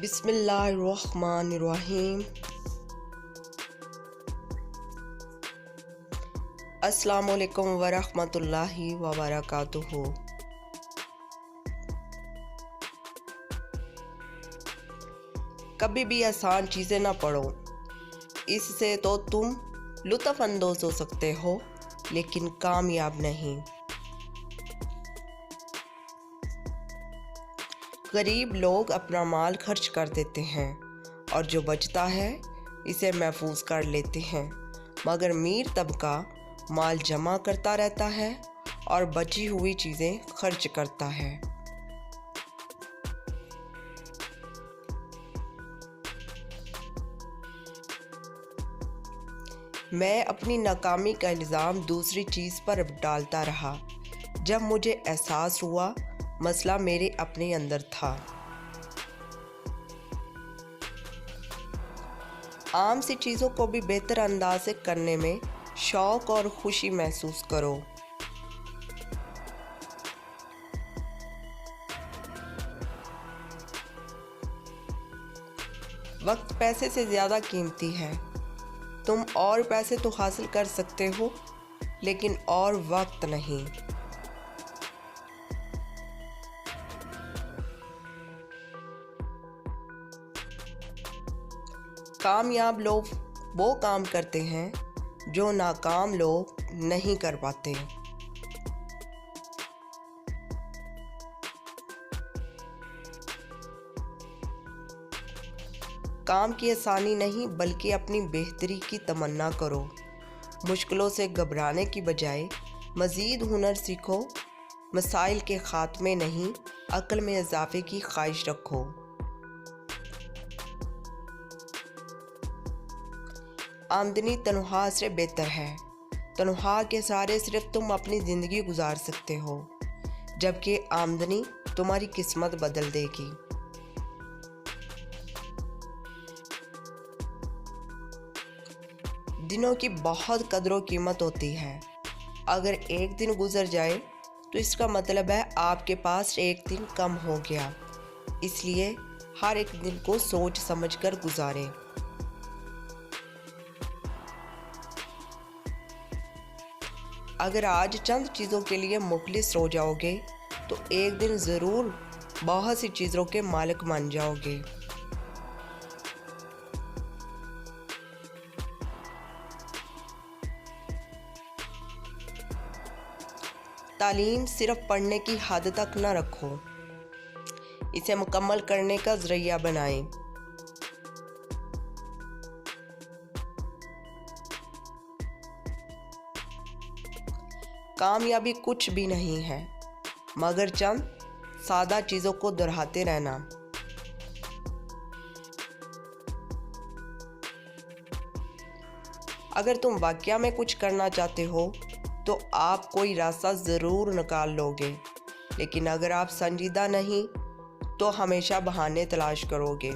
बिस्मिल्लाहिर्रहमानिर्रहीम। अस्सलामुअलैकुम वरहमतुल्लाहि वबरकातुहू। कभी भी आसान चीज़ें ना पढ़ो, इससे तो तुम लुत्फ़ अंदोज़ हो सकते हो लेकिन कामयाब नहीं। गरीब लोग अपना माल खर्च कर देते हैं और जो बचता है इसे महफूज कर लेते हैं, मगर अमीर तबका माल जमा करता रहता है और बची हुई चीज़ें खर्च करता है। मैं अपनी नाकामी का इल्ज़ाम दूसरी चीज़ पर डालता रहा जब मुझे एहसास हुआ मसला मेरे अपने अंदर था। आम सी चीज़ों को भी बेहतर अंदाज से करने में शौक़ और खुशी महसूस करो। वक्त पैसे से ज़्यादा कीमती है। तुम और पैसे तो हासिल कर सकते हो लेकिन और वक्त नहीं। कामयाब लोग वो काम करते हैं जो नाकाम लोग नहीं कर पाते। काम की आसानी नहीं बल्कि अपनी बेहतरी की तमन्ना करो। मुश्किलों से घबराने की बजाय मज़ीद हुनर सीखो। मसाइल के ख़ात्मे नहीं, अक्ल में इजाफे की ख्वाहिश रखो। आमदनी तनख्वाह से बेहतर है। तनख्वाह के सहारे सिर्फ तुम अपनी ज़िंदगी गुजार सकते हो, जबकि आमदनी तुम्हारी किस्मत बदल देगी। दिनों की बहुत कदर व कीमत होती है। अगर एक दिन गुजर जाए तो इसका मतलब है आपके पास एक दिन कम हो गया। इसलिए हर एक दिन को सोच समझकर गुजारें। अगर आज चंद चीज़ों के लिए मुखलिस हो जाओगे तो एक दिन ज़रूर बहुत सी चीज़ों के मालिक बन जाओगे। तालीम सिर्फ पढ़ने की हद तक न रखो, इसे मुकम्मल करने का ज़रिया बनाएं। कामयाबी कुछ भी नहीं है मगर चंद सादा चीज़ों को दोहराते रहना। अगर तुम वाकया में कुछ करना चाहते हो तो आप कोई रास्ता ज़रूर निकाल लोगे, लेकिन अगर आप संजीदा नहीं तो हमेशा बहाने तलाश करोगे।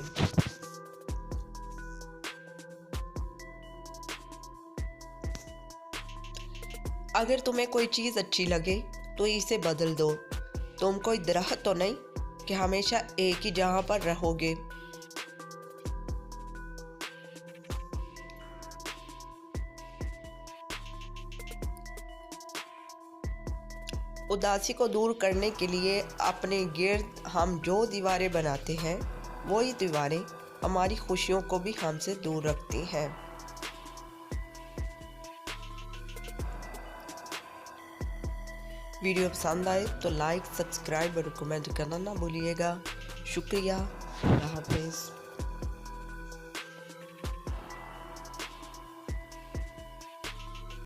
अगर तुम्हें कोई चीज़ अच्छी लगे तो इसे बदल दो। तुम कोई दरख्त तो नहीं कि हमेशा एक ही जगह पर रहोगे। उदासी को दूर करने के लिए अपने गिर्द हम जो दीवारें बनाते हैं वही दीवारें हमारी खुशियों को भी हमसे दूर रखती हैं। वीडियो पसंद आए तो लाइक, सब्सक्राइब और कमेंट करना ना भूलिएगा। शुक्रिया। अल्लाह हाफ़िज़।